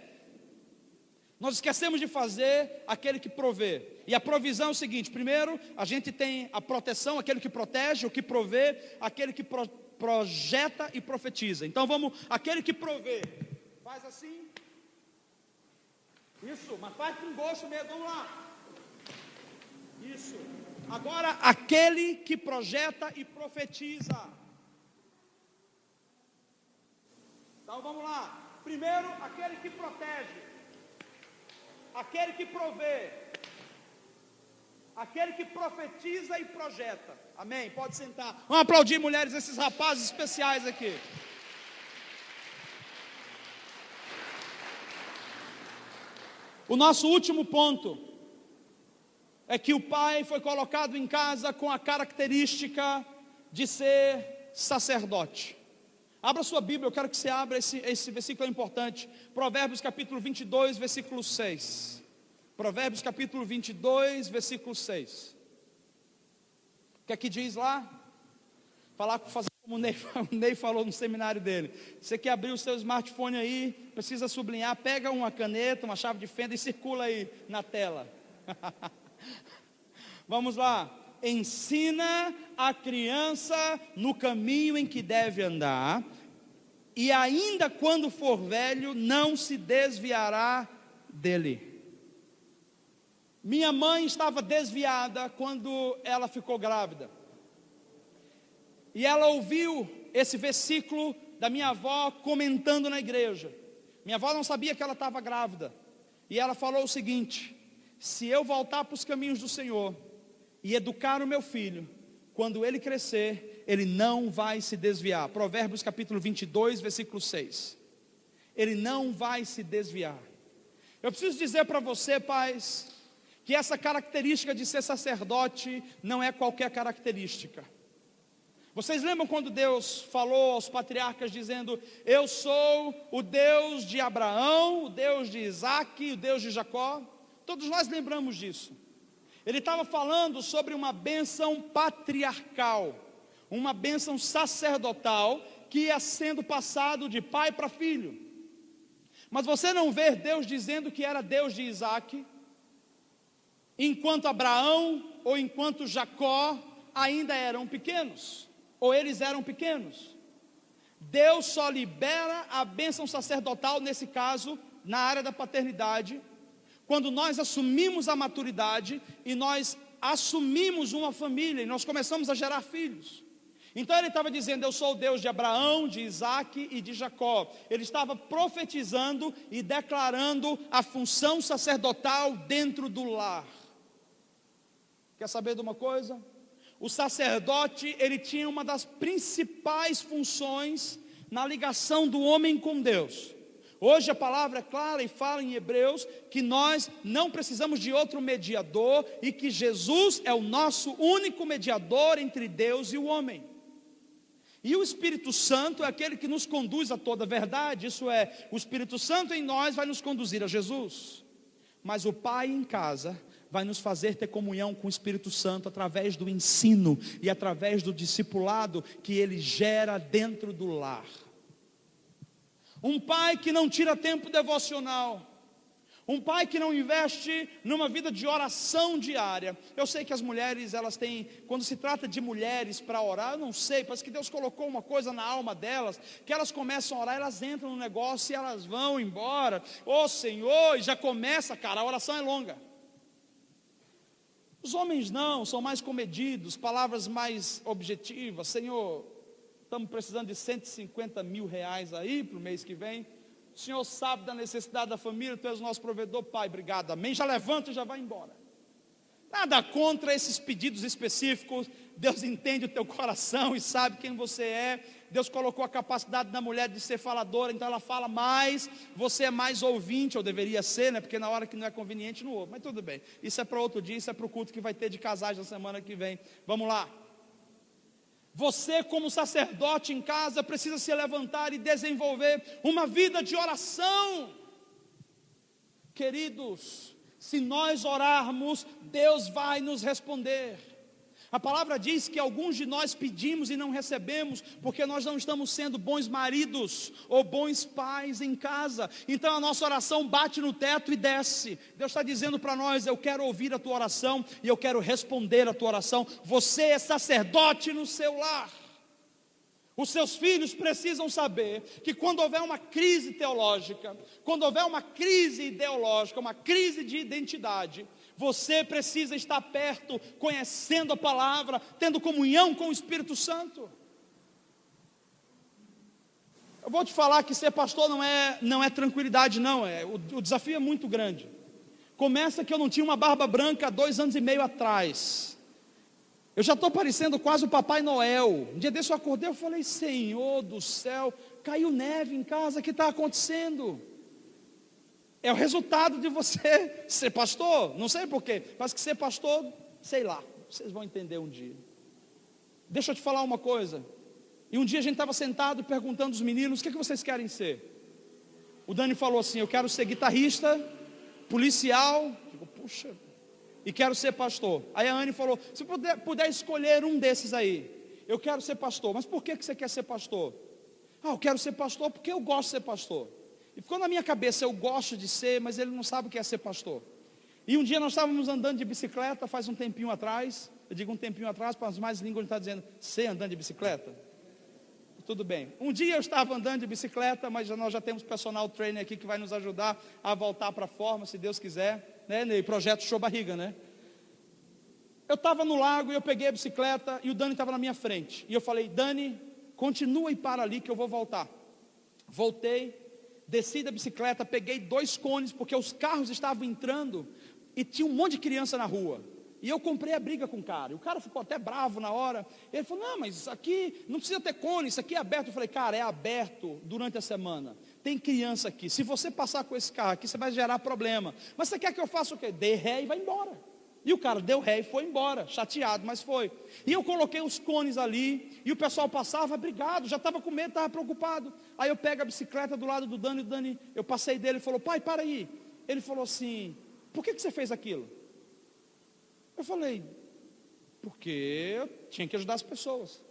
Nós esquecemos de fazer aquele que provê. E a provisão é o seguinte: primeiro, a gente tem a proteção, aquele que protege, o que provê, aquele que projeta e profetiza. Então vamos, aquele que provê, faz assim. Isso, mas faz com gosto mesmo, vamos lá. Isso, Agora, aquele que projeta e profetiza. Então vamos lá. Primeiro, aquele que protege, aquele que provê, aquele que profetiza e projeta. Amém? Pode sentar. Vamos aplaudir, mulheres, esses rapazes especiais aqui. O nosso último ponto é que o pai foi colocado em casa com a característica de ser sacerdote. Abra sua Bíblia, eu quero que você abra esse versículo importante. Provérbios capítulo 22, versículo 6. Provérbios capítulo 22, versículo 6. O que é que diz lá? Fazer como o Ney falou no seminário dele. Você quer abrir o seu smartphone aí, precisa sublinhar, pega uma caneta, uma chave de fenda e circula aí na tela. Vamos lá. Ensina a criança no caminho em que deve andar, e ainda quando for velho, não se desviará dele. Minha mãe estava desviada quando ela ficou grávida, e ela ouviu esse versículo da minha avó comentando na igreja. Minha avó não sabia que ela estava grávida, e ela falou o seguinte: se eu voltar para os caminhos do Senhor e educar o meu filho, quando ele crescer, ele não vai se desviar. Provérbios capítulo 22, versículo 6. Ele não vai se desviar. Eu preciso dizer para você, pais, que essa característica de ser sacerdote não é qualquer característica. Vocês lembram quando Deus falou aos patriarcas dizendo: eu sou o Deus de Abraão, o Deus de Isaac, o Deus de Jacó? Todos nós lembramos disso. Ele estava falando sobre uma bênção patriarcal, uma bênção sacerdotal que ia sendo passado de pai para filho. Mas você não vê Deus dizendo que era Deus de Isaac, enquanto Abraão ou enquanto Jacó ainda eram pequenos, ou eles eram pequenos. Deus só libera a bênção sacerdotal, nesse caso, na área da paternidade, quando nós assumimos a maturidade e nós assumimos uma família e nós começamos a gerar filhos. Então ele estava dizendo: eu sou o Deus de Abraão, de Isaac e de Jacó. Ele estava profetizando e declarando a função sacerdotal dentro do lar. Quer saber de uma coisa? O sacerdote, ele tinha uma das principais funções na ligação do homem com Deus. Hoje a palavra é clara e fala em Hebreus que nós não precisamos de outro mediador e que Jesus é o nosso único mediador entre Deus e o homem. E o Espírito Santo é aquele que nos conduz a toda a verdade, isso é, o Espírito Santo em nós vai nos conduzir a Jesus. Mas o Pai em casa vai nos fazer ter comunhão com o Espírito Santo através do ensino e através do discipulado que ele gera dentro do lar. Um pai que não tira tempo devocional, um pai que não investe numa vida de oração diária. Eu sei que as mulheres, elas têm, quando se trata de mulheres para orar, eu não sei, parece que Deus colocou uma coisa na alma delas, que elas começam a orar, elas entram no negócio e elas vão embora. Ô Senhor, e já começa, cara, a oração é longa. Os homens não, são mais comedidos, palavras mais objetivas. Senhor, estamos precisando de 150 mil reais aí para o mês que vem. O Senhor sabe da necessidade da família, Tu és o nosso provedor, Pai, obrigado, amém. Já levanta e já vai embora. Nada contra esses pedidos específicos. Deus entende o teu coração e sabe quem você é. Deus colocou a capacidade da mulher de ser faladora, então ela fala mais, você é mais ouvinte, ou deveria ser, né? Porque na hora que não é conveniente não ouve, mas tudo bem. Isso é para outro dia, isso é para o culto que vai ter de casais na semana que vem. Vamos lá. Você, como sacerdote em casa, precisa se levantar e desenvolver uma vida de oração. Queridos, se nós orarmos, Deus vai nos responder. A palavra diz que alguns de nós pedimos e não recebemos, porque nós não estamos sendo bons maridos ou bons pais em casa. Então a nossa oração bate no teto e desce. Deus está dizendo para nós: eu quero ouvir a tua oração e eu quero responder a tua oração. Você é sacerdote no seu lar. Os seus filhos precisam saber que quando houver uma crise teológica, quando houver uma crise ideológica, uma crise de identidade, você precisa estar perto, conhecendo a palavra, tendo comunhão com o Espírito Santo. Eu vou te falar que ser pastor não é tranquilidade, não. O desafio é muito grande. Começa que eu não tinha uma barba branca há 2 anos e meio atrás. Eu já estou parecendo quase o Papai Noel. Um dia desse eu acordei e falei: Senhor do céu, caiu neve em casa, o que está acontecendo? É o resultado de você ser pastor. Não sei porquê, parece que ser pastor, sei lá, vocês vão entender um dia. Deixa eu te falar uma coisa. E um dia a gente estava sentado perguntando aos meninos: o que vocês querem ser? O Dani falou assim: eu quero ser guitarrista, policial. Digo, puxa, e quero ser pastor. Aí a Anne falou: se puder escolher um desses aí, eu quero ser pastor. Mas por que você quer ser pastor? Eu quero ser pastor porque eu gosto de ser pastor. E ficou na minha cabeça: eu gosto de ser, mas ele não sabe o que é ser pastor. E um dia nós estávamos andando de bicicleta, faz um tempinho atrás. Eu digo um tempinho atrás, para as mais línguas, ele está dizendo: você andando de bicicleta? Tudo bem. Um dia eu estava andando de bicicleta, mas nós já temos personal trainer aqui que vai nos ajudar a voltar para a forma, se Deus quiser, né? No projeto Show Barriga, né? Eu estava no lago e eu peguei a bicicleta e o Dani estava na minha frente. E eu falei: Dani, continua e para ali que eu vou voltar. Voltei, desci da bicicleta, peguei 2 cones, porque os carros estavam entrando e tinha um monte de criança na rua. E eu comprei a briga com o cara. E o cara ficou até bravo na hora. Ele falou: não, mas isso aqui não precisa ter cone, isso aqui é aberto. Eu falei: cara, é aberto durante a semana. Tem criança aqui. Se você passar com esse carro aqui, você vai gerar problema. Mas você quer que eu faça o quê? Dê ré e vai embora. E o cara deu ré e foi embora, chateado, mas foi. E eu coloquei os cones ali, e o pessoal passava brigado, já estava com medo, estava preocupado. Aí eu pego a bicicleta do lado do Dani, e o Dani, eu passei dele, ele falou: pai, para aí. Ele falou assim: por que você fez aquilo? Eu falei: porque eu tinha que ajudar as pessoas.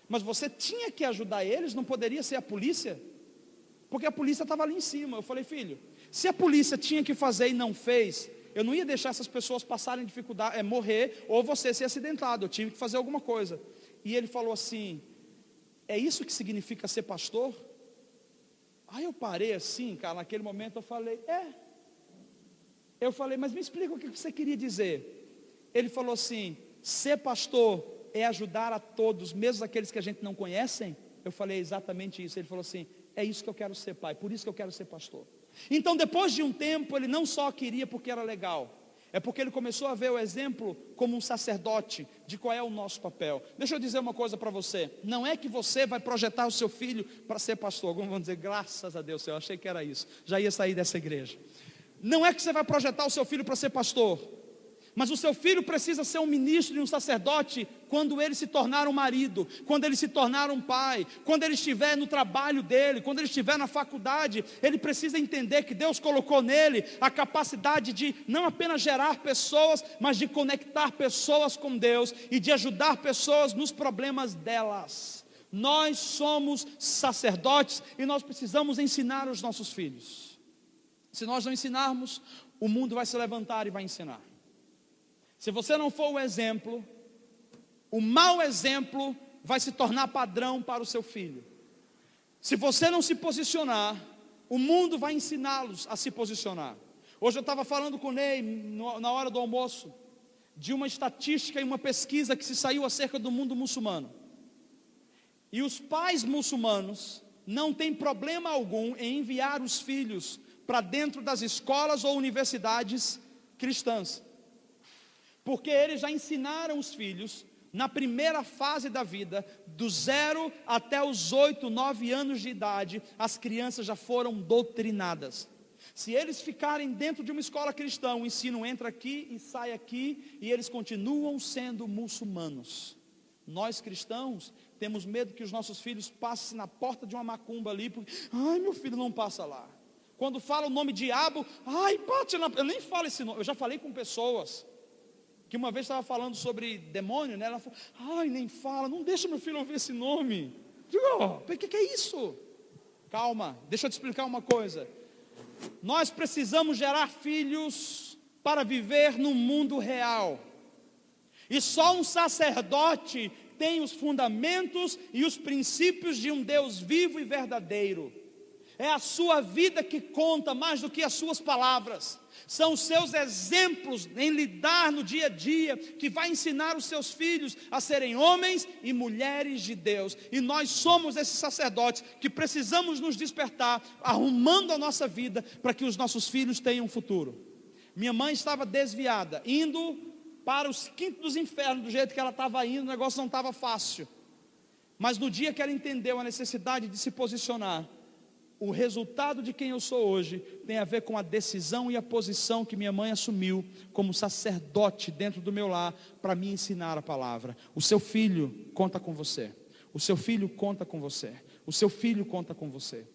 Mas você tinha que ajudar eles, não poderia ser a polícia? Porque a polícia estava ali em cima. Eu falei: filho, se a polícia tinha que fazer e não fez, eu não ia deixar essas pessoas passarem dificuldade, morrer, ou você ser acidentado, eu tive que fazer alguma coisa. E ele falou assim: é isso que significa ser pastor? Aí eu parei assim, cara, naquele momento eu falei: eu falei: mas me explica o que você queria dizer. Ele falou assim: ser pastor é ajudar a todos, mesmo aqueles que a gente não conhece? Eu falei: exatamente isso. Ele falou assim: é isso que eu quero ser, pai, por isso que eu quero ser pastor. Então depois de um tempo, ele não só queria porque era legal, é porque ele começou a ver o exemplo como um sacerdote, de qual é o nosso papel. Deixa eu dizer uma coisa para você: não é que você vai projetar o seu filho para ser pastor. Alguns vão dizer: graças a Deus, eu achei que era isso, já ia sair dessa igreja. Não é que você vai projetar o seu filho para ser pastor, mas o seu filho precisa ser um ministro e um sacerdote quando ele se tornar um marido, quando ele se tornar um pai, quando ele estiver no trabalho dele, quando ele estiver na faculdade. Ele precisa entender que Deus colocou nele a capacidade de não apenas gerar pessoas, mas de conectar pessoas com Deus e de ajudar pessoas nos problemas delas. Nós somos sacerdotes e nós precisamos ensinar os nossos filhos. Se nós não ensinarmos, o mundo vai se levantar e vai ensinar. Se você não for o exemplo, o mau exemplo vai se tornar padrão para o seu filho. Se você não se posicionar, o mundo vai ensiná-los a se posicionar. Hoje eu estava falando com o Ney, na hora do almoço, de uma estatística e uma pesquisa que se saiu acerca do mundo muçulmano. E os pais muçulmanos não têm problema algum em enviar os filhos para dentro das escolas ou universidades cristãs. Porque eles já ensinaram os filhos, na primeira fase da vida, do 0 até os 8, 9 anos de idade, as crianças já foram doutrinadas. Se eles ficarem dentro de uma escola cristã, o ensino entra aqui e sai aqui, e eles continuam sendo muçulmanos. Nós cristãos temos medo que os nossos filhos passem na porta de uma macumba ali, porque, ai, meu filho não passa lá. Quando fala o nome diabo, ai, bate na... Eu nem falo esse nome, eu já falei com pessoas que uma vez estava falando sobre demônio, né? Ela falou: ai, nem fala, não deixa meu filho ouvir esse nome. Digo: o que é isso? Calma, deixa eu te explicar uma coisa. Nós precisamos gerar filhos para viver no mundo real. E só um sacerdote tem os fundamentos e os princípios de um Deus vivo e verdadeiro. É a sua vida que conta mais do que as suas palavras. São os seus exemplos em lidar no dia a dia que vai ensinar os seus filhos a serem homens e mulheres de Deus. E nós somos esses sacerdotes que precisamos nos despertar, arrumando a nossa vida para que os nossos filhos tenham um futuro. Minha mãe estava desviada, indo para os quintos dos infernos, do jeito que ela estava indo, o negócio não estava fácil. Mas no dia que ela entendeu a necessidade de se posicionar, o resultado de quem eu sou hoje tem a ver com a decisão e a posição que minha mãe assumiu como sacerdote dentro do meu lar para me ensinar a palavra. O seu filho conta com você. O seu filho conta com você. O seu filho conta com você.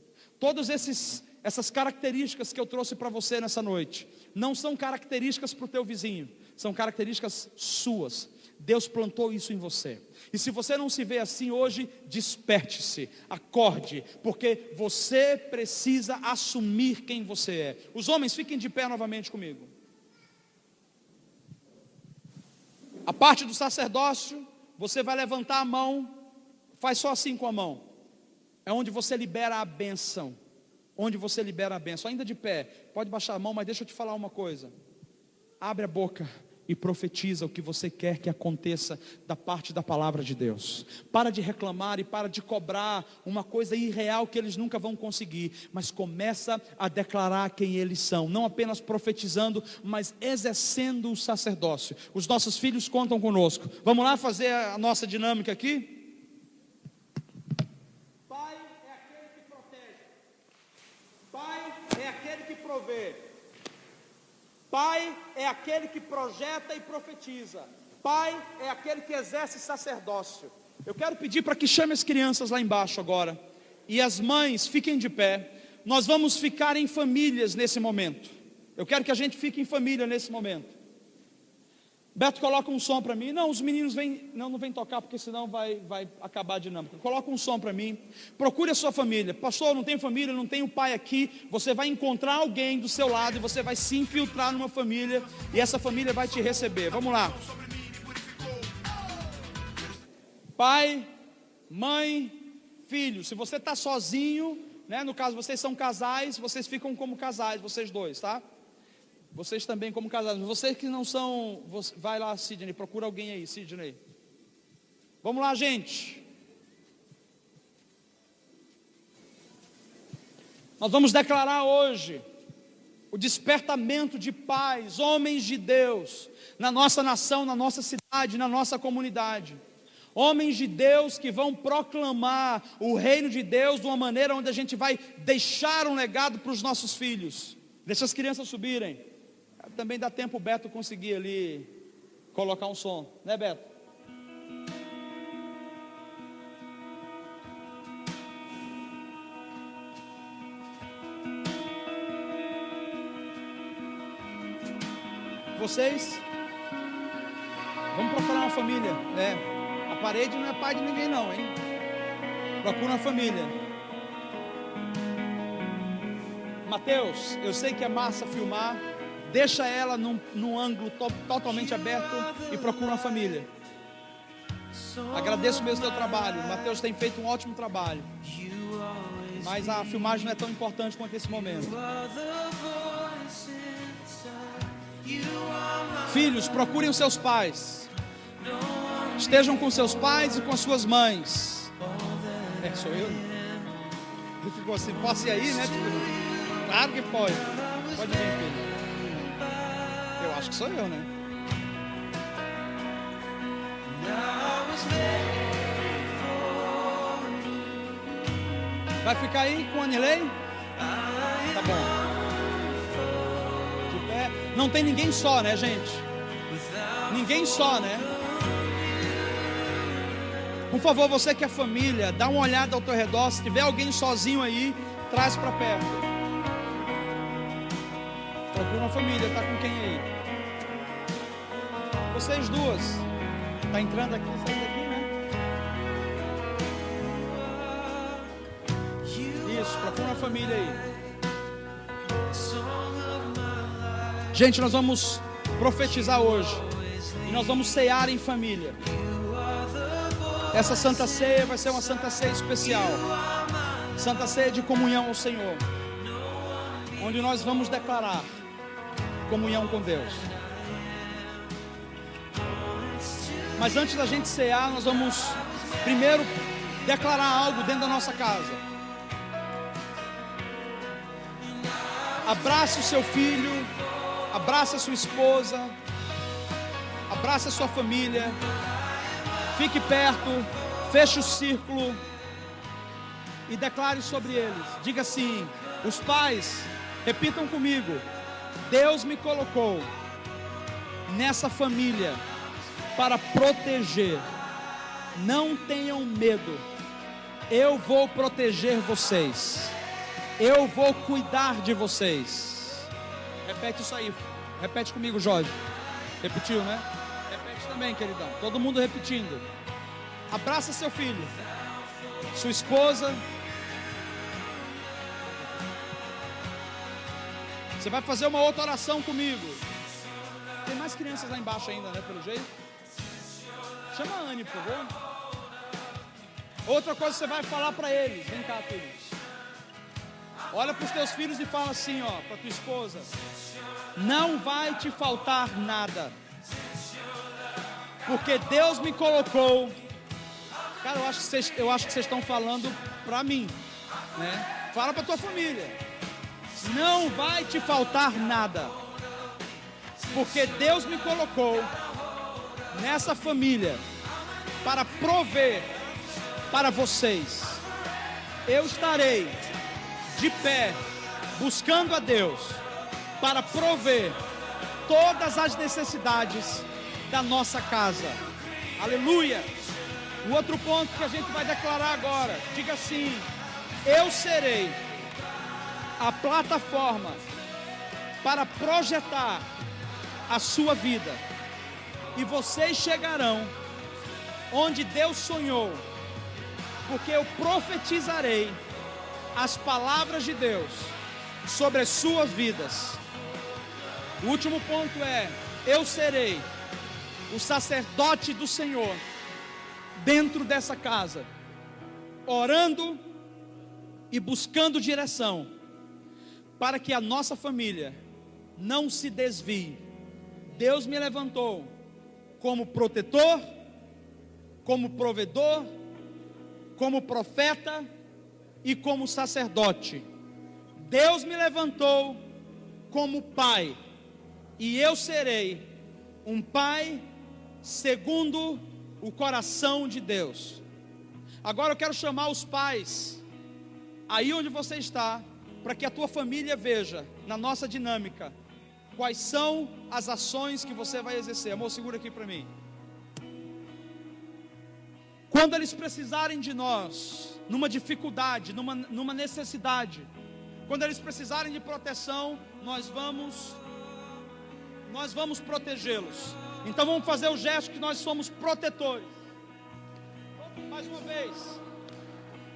Todas essas características que eu trouxe para você nessa noite não são características para o teu vizinho, são características suas. Deus plantou isso em você. E se você não se vê assim hoje, desperte-se, acorde, porque você precisa assumir quem você é. Os homens, fiquem de pé novamente comigo. A parte do sacerdócio, você vai levantar a mão, faz só assim com a mão. É onde você libera a bênção. Onde você libera a bênção. Ainda de pé, pode baixar a mão, mas deixa eu te falar uma coisa. Abre a boca e profetiza o que você quer que aconteça da parte da palavra de Deus. Para de reclamar e para de cobrar uma coisa irreal que eles nunca vão conseguir, mas começa a declarar quem eles são, não apenas profetizando, mas exercendo o sacerdócio. Os nossos filhos contam conosco. Vamos lá fazer a nossa dinâmica aqui? Pai é aquele que protege. Pai é aquele que provê. Pai é aquele que projeta e profetiza. Pai é aquele que exerce sacerdócio. Eu quero pedir para que chame as crianças lá embaixo agora. E as mães fiquem de pé. Nós vamos ficar em famílias nesse momento. Eu quero que a gente fique em família nesse momento. Beto, coloca um som para mim. Não, os meninos não vêm tocar, porque senão vai acabar a dinâmica. Coloca um som para mim. Procure a sua família. Pastor, eu não tenho família, não tenho pai aqui. Você vai encontrar alguém do seu lado e você vai se infiltrar numa família. E essa família vai te receber. Vamos lá. Pai, mãe, filho. Se você está sozinho, né, no caso vocês são casais, vocês ficam como casais, vocês dois, tá? Vocês também como casais. Vocês que não são, vai lá, Sidney, procura alguém aí, Sidney. Vamos lá, gente. Nós vamos declarar hoje o despertamento de pais, homens de Deus, na nossa nação, na nossa cidade, na nossa comunidade. Homens de Deus que vão proclamar o reino de Deus de uma maneira onde a gente vai deixar um legado para os nossos filhos. Deixa as crianças subirem. Também dá tempo o Beto conseguir ali colocar um som, né, Beto? Vocês, vamos procurar uma família. A parede não é pai de ninguém não, hein? Procura uma família. Mateus, eu sei que é massa filmar. Deixa ela num ângulo totalmente aberto e procura uma família. Agradeço mesmo o teu trabalho. O Mateus tem feito um ótimo trabalho. Mas a filmagem não é tão importante quanto esse momento. Filhos, procurem os seus pais. Estejam com seus pais e com as suas mães. Sou eu? Ele ficou assim, posso ir aí, né? Claro que pode. Pode vir, filho. Eu acho que sou eu, né? Vai ficar aí com a Anilei? Tá bom. De pé. Não tem ninguém só, né, gente? Ninguém só, né? Por favor, você que é família, dá uma olhada ao teu redor. Se tiver alguém sozinho aí, traz para perto. Procura uma família, tá com quem aí? Vocês duas. Tá entrando aqui, saindo aqui, né? Isso, procura uma família aí. Gente, nós vamos profetizar hoje. E nós vamos cear em família. Essa Santa Ceia vai ser uma Santa Ceia especial, Santa Ceia de comunhão ao Senhor, onde nós vamos declarar comunhão com Deus. Mas antes da gente cear, nós vamos primeiro declarar algo dentro da nossa casa. Abrace o seu filho, abrace a sua esposa, abrace a sua família, fique perto, feche o círculo e declare sobre eles. Diga assim: os pais, repitam comigo: Deus me colocou nessa família para proteger. Não tenham medo, eu vou proteger vocês, eu vou cuidar de vocês. Repete isso aí, repete comigo, Jorge. Repetiu, né? Repete também, queridão, todo mundo repetindo. Abraça seu filho, sua esposa. Você vai fazer uma outra oração comigo. Tem mais crianças lá embaixo ainda, né, pelo jeito? Chama a Anne, por favor. Outra coisa que você vai falar para eles. Vem cá, filhos. Olha para os teus filhos e fala assim, ó, para tua esposa: não vai te faltar nada, porque Deus me colocou. Cara, eu acho que vocês estão falando para mim, né? Fala para tua família: não vai te faltar nada, porque Deus me colocou nessa família para prover para vocês. Eu estarei de pé buscando a Deus para prover todas as necessidades da nossa casa. Aleluia. O outro ponto que a gente vai declarar agora, diga assim: eu serei a plataforma para projetar a sua vida, e vocês chegarão onde Deus sonhou, porque eu profetizarei as palavras de Deus sobre as suas vidas. O último ponto é: eu serei o sacerdote do Senhor dentro dessa casa, orando e buscando direção, para que a nossa família não se desvie. Deus me levantou como protetor, como provedor, como profeta e como sacerdote. Deus me levantou como pai, e eu serei um pai segundo o coração de Deus. Agora eu quero chamar os pais aí onde você está, para que a tua família veja na nossa dinâmica quais são as ações que você vai exercer. Amor, segura aqui para mim. Quando eles precisarem de nós, numa dificuldade, numa necessidade, quando eles precisarem de proteção, nós vamos protegê-los. Então vamos fazer o gesto que nós somos protetores. Mais uma vez.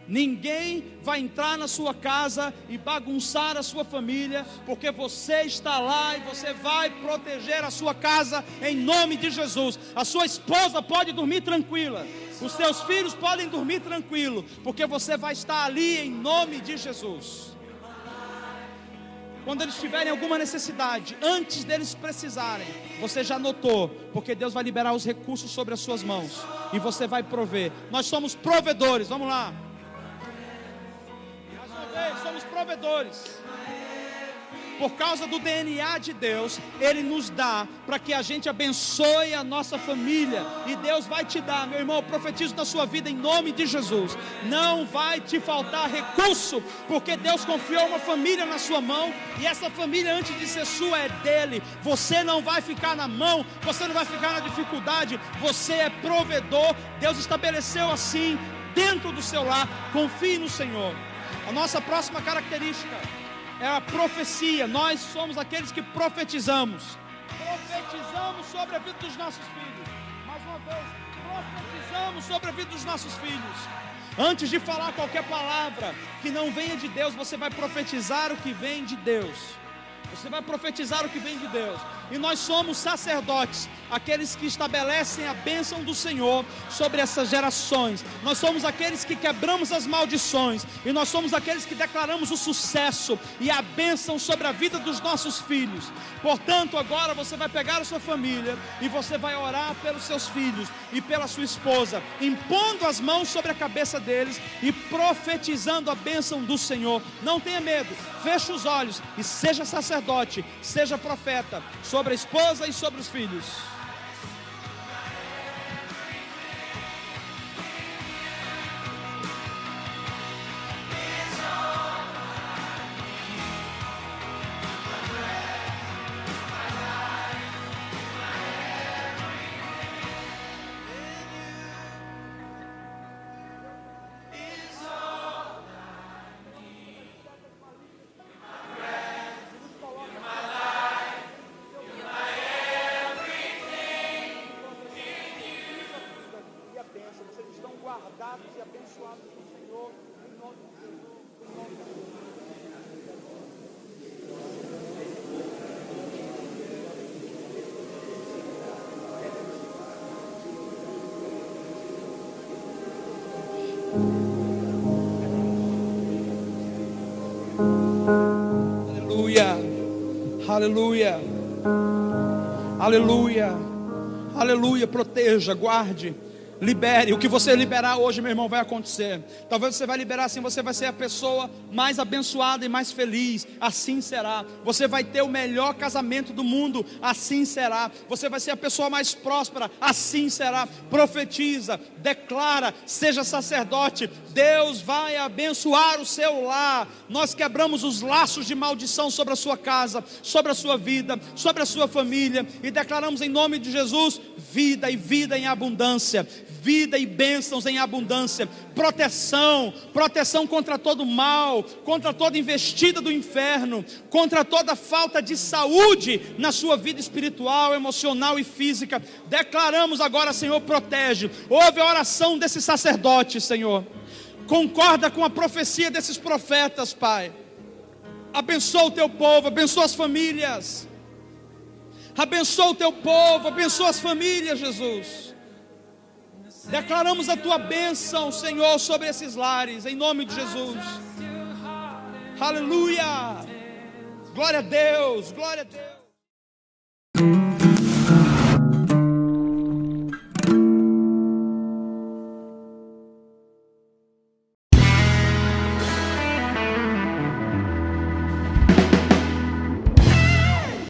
Ninguém vai entrar na sua casa e bagunçar a sua família, porque você está lá e você vai proteger a sua casa em nome de Jesus. A sua esposa pode dormir tranquila, os seus filhos podem dormir tranquilo, porque você vai estar ali em nome de Jesus. Quando eles tiverem alguma necessidade, antes deles precisarem, você já notou, porque Deus vai liberar os recursos sobre as suas mãos e você vai prover. Nós somos provedores, vamos lá. Somos provedores. Por causa do DNA de Deus, Ele nos dá para que a gente abençoe a nossa família. E Deus vai te dar, meu irmão, eu profetizo na sua vida em nome de Jesus. Não vai te faltar recurso, porque Deus confiou uma família na sua mão, e essa família, antes de ser sua, é dele. Você não vai ficar na mão, você não vai ficar na dificuldade, você é provedor. Deus estabeleceu assim dentro do seu lar. Confie no Senhor. A nossa próxima característica é a profecia. Nós somos aqueles que profetizamos. Profetizamos sobre a vida dos nossos filhos. Mais uma vez, profetizamos sobre a vida dos nossos filhos. Antes de falar qualquer palavra que não venha de Deus, você vai profetizar o que vem de Deus. Você vai profetizar o que vem de Deus. E nós somos sacerdotes, aqueles que estabelecem a bênção do Senhor sobre essas gerações. Nós somos aqueles que quebramos as maldições. E nós somos aqueles que declaramos o sucesso e a bênção sobre a vida dos nossos filhos. Portanto, agora você vai pegar a sua família e você vai orar pelos seus filhos e pela sua esposa, impondo as mãos sobre a cabeça deles e profetizando a bênção do Senhor. Não tenha medo, feche os olhos e seja sacerdote, seja profeta sobre a esposa e sobre os filhos. Vocês estão guardados e abençoados do Senhor, em nome de Jesus. Aleluia, aleluia, aleluia, aleluia. Proteja, guarde, libere. O que você liberar hoje, meu irmão, vai acontecer. Talvez você vai liberar assim, você vai ser a pessoa mais abençoada e mais feliz. Assim será. Você vai ter o melhor casamento do mundo. Assim será. Você vai ser a pessoa mais próspera. Assim será. Profetiza, declara, seja sacerdote. Deus vai abençoar o seu lar. Nós quebramos os laços de maldição sobre a sua casa, sobre a sua vida, sobre a sua família, e declaramos em nome de Jesus vida, e vida em abundância, vida e bênçãos em abundância, proteção contra todo mal, contra toda investida do inferno, contra toda falta de saúde na sua vida espiritual, emocional e física. Declaramos agora, Senhor, protege. Ouve a oração desse sacerdote, Senhor, concorda com a profecia desses profetas, Pai. Abençoa o teu povo, abençoa as famílias, abençoa o teu povo, abençoa as famílias, Jesus. Declaramos a tua bênção, Senhor, sobre esses lares, em nome de Jesus. Aleluia, glória a Deus, glória a Deus.